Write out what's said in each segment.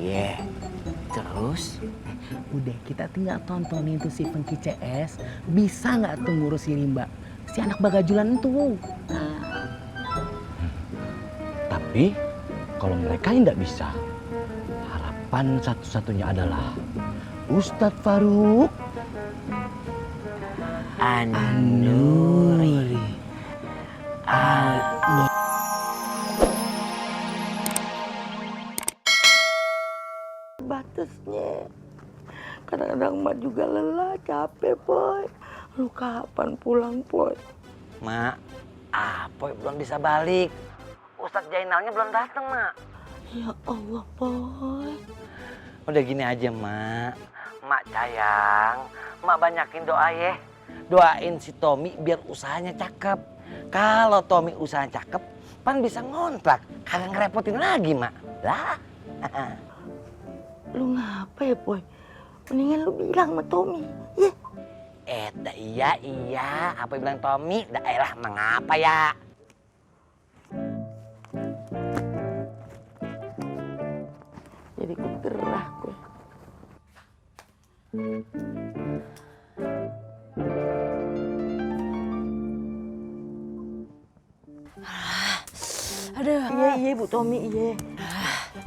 Iya. Terus? Udah kita tinggal tontonin tuh si Funky CS. Bisa nggak tuh ngurus si Rimba? Si anak bagajulan tuh. Tapi kalau mereka tidak bisa, harapan satu-satunya adalah Ustadz Faruk An-Nuri. Batasnya. Kadang-kadang mak juga lelah, capek, Boy. Lu kapan pulang, Boy? Mak, Apoy belum bisa balik. Ustadz Jainalnya belum datang, Mak. Ya Allah, Boy. Udah gini aja, Mak. Mak sayang, Mak banyakin doa ya. Doain si Tommy biar usahanya cakep. Kalau Tommy usahanya cakep, Pan bisa ngontrak. Kagak ngerepotin lagi, Mak. Lah. Lu ngapa ya, Boy? Mendingan lu bilang sama Tommy, ya? Iya. Apa yang bilang Tommy? Daerah mengapa ya? Jadi gerah gue. Aduh. Iya, Bu Tommy, iya.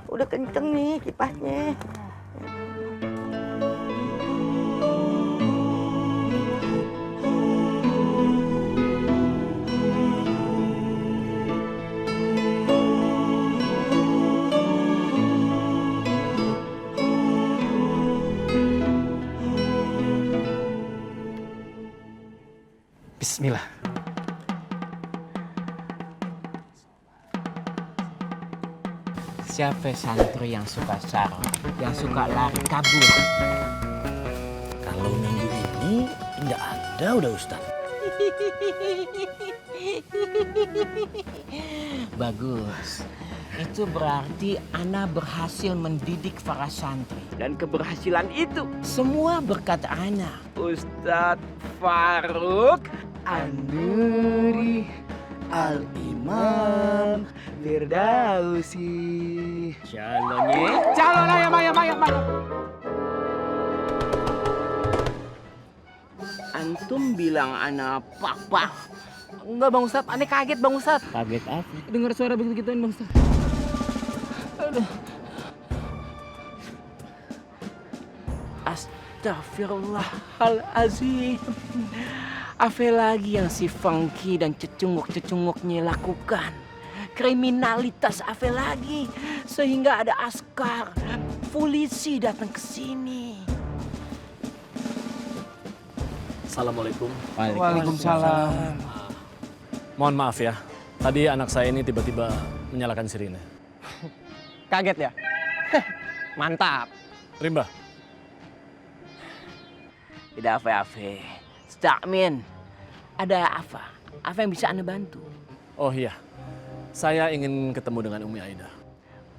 Udah kenceng nih kipasnya. Bismillah. Siapa santri yang suka sarung, yang suka lari kabur? Kalau minggu ini tidak ada udah Ustadz. Bagus. Itu berarti Ana berhasil mendidik para santri. Dan keberhasilan itu semua berkat Ana. Ustadz Faruk An-Nuri Al-Imam Firdausi. Calonnya. Calon ayam. Antum bilang Ana pak. Enggak Bang Ustadz, aneh kaget Bang Ustadz. Kaget apa? Dengar suara begitu-gituin Bang Ustadz. Aduh. Astagfirullahalazim. Apa lagi yang si Funky dan cecunguk-cecunguknya lakukan? Kriminalitas apa lagi? Sehingga ada askar, polisi datang ke sini. Assalamualaikum. Waalaikumsalam. Mohon maaf ya, tadi anak saya ini tiba-tiba menyalakan sirine. Kaget ya? Mantap. Rimba, Tidak apa-apa. Stakmin, ada apa? Apa yang bisa Anda bantu? oh iya, saya ingin ketemu dengan Umi Aida.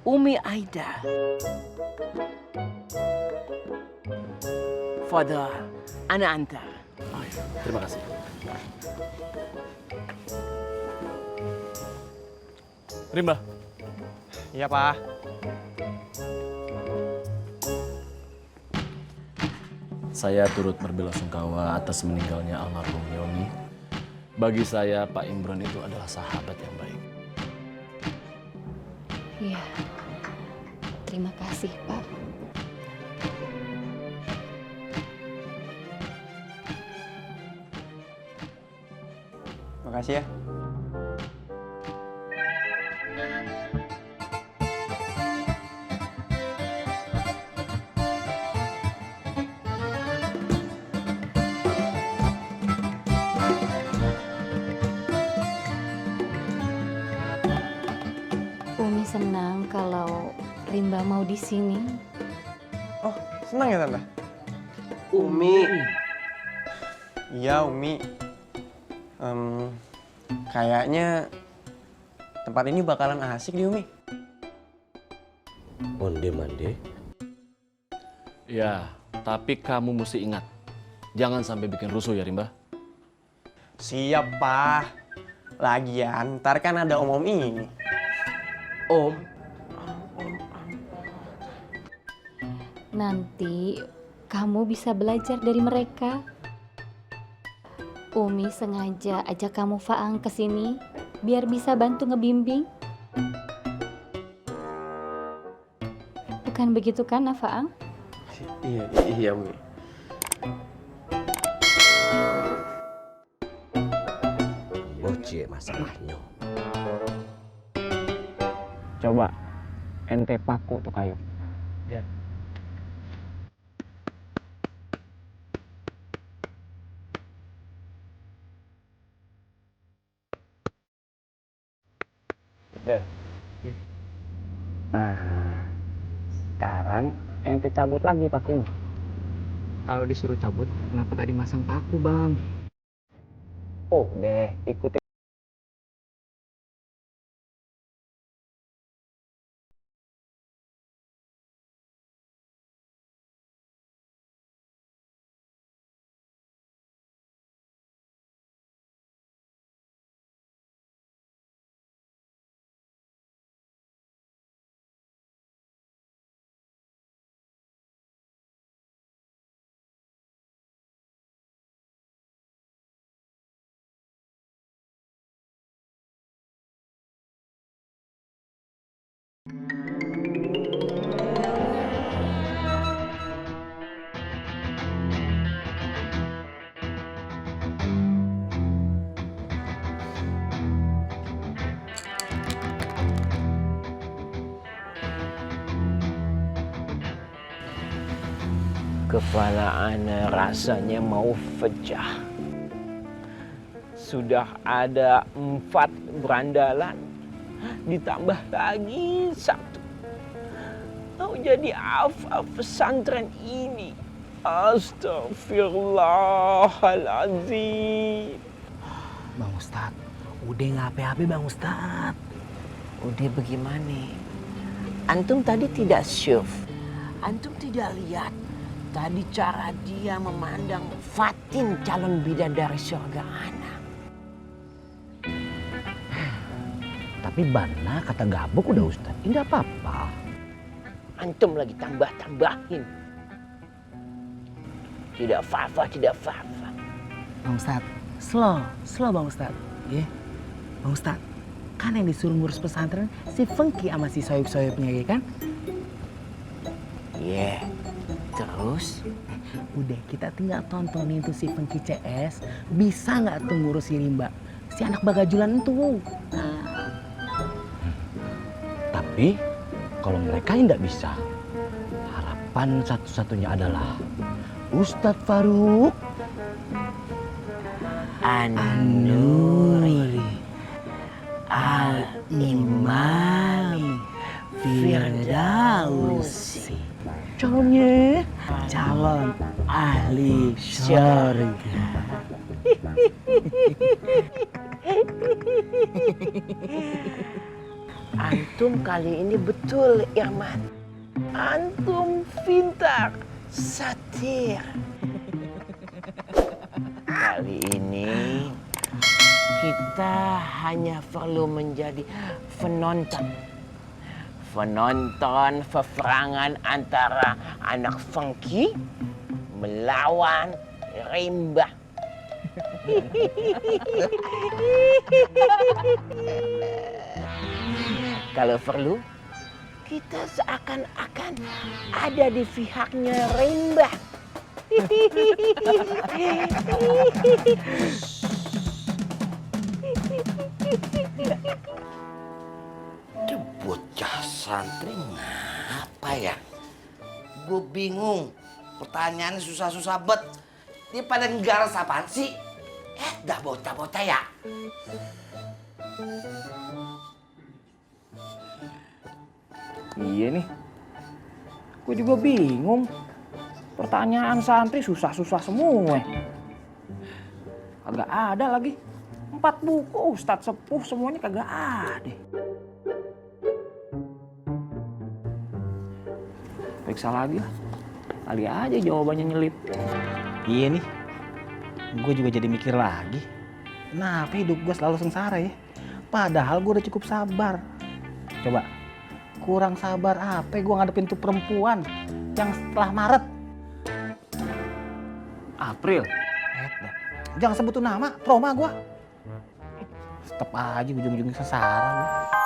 Umi Aida. Fadal, Ana antar. Oh, iya. Terima kasih. Rimba, Iya, Pak. saya turut berbelasungkawa atas meninggalnya almarhum Yomi. Bagi saya, Pak Imron itu adalah sahabat yang baik. Iya. Terima kasih, Pak. Makasih ya. Umi senang kalau Rimba mau di sini. Oh, senang ya, Tante? Umi. Iya, Umi. Kayaknya tempat ini bakalan asik di Umi. Mande. Ya, tapi kamu mesti ingat, jangan sampai bikin rusuh ya Rimba. Siap, Pak. Lagian, ntar kan ada om-om ini. Om. Nanti kamu bisa belajar dari mereka. Umi sengaja ajak kamu Faang ke sini biar bisa bantu ngebimbing. Bukan begitu kan, Faang? Iya, Umi. Bocil masalahnya. Coba ente paku tuh kayu. Nah, sekarang ente cabut lagi pakunya. Kalau disuruh cabut, kenapa tadi masang paku, Bang? Oh, deh, ikutin. Kepala ana rasanya mau pecah. Sudah ada 4 berandalan, ditambah lagi 1. Mau jadi apa pesantren ini? Astagfirullahaladzim. Bang Ustadz, udah nggak apa-apa Bang Ustadz. Udah bagaimana? Antum tadi tidak syuf. Antum tidak lihat tadi cara dia memandang Fatin calon bidadari surga anak. Tapi bana kata gabuk udah Ustaz. Tidak apa-apa. Antum lagi tambah-tambahin. Tidak apa-apa, tidak apa-apa. Bang Ustadz, slow Bang Ustadz. Ya, Bang Ustadz, kan yang disuruh ngurus pesantren si Fengki sama si soyib-soyibnya ya kan? Yeah. Terus? Udah kita tinggal tontonin tuh si Fengki CS bisa nggak tuh ngurus si Rimba, si anak bagajulan itu. Tapi kalau mereka tidak bisa, harapan satu-satunya adalah Ustadz Faruk An-Nuri Al-Imam Firdausi, calon ahli syurga. Antum kali ini betul, Irman. Antum pintar, satir. Kali ini kita hanya perlu menjadi penonton. Penonton peperangan antara anak Fengki melawan Rimba. Kalau perlu, kita seakan-akan ada di pihaknya Rimba. Itu bocah santri ngapa ya? Gue bingung. Pertanyaannya susah-susah bet. Dia pada ngegaras apaan sih? Dah bocah-bocah ya. Iya nih, gue juga bingung. Pertanyaan santri susah-susah semua. Kagak ada lagi. 4 buku Ustadz Sepuh semuanya kagak ada. Periksa lagi lah. Kali aja jawabannya nyelip. Iya nih, gue juga jadi mikir lagi. Kenapa hidup gue selalu sengsara ya? Padahal gue udah cukup sabar. Coba, kurang sabar apa gue ngadepin tuh perempuan Yang setelah Maret. April. Jangan sebut tuh nama, trauma gua. Tetep aja ujung-ujungnya sesara gua.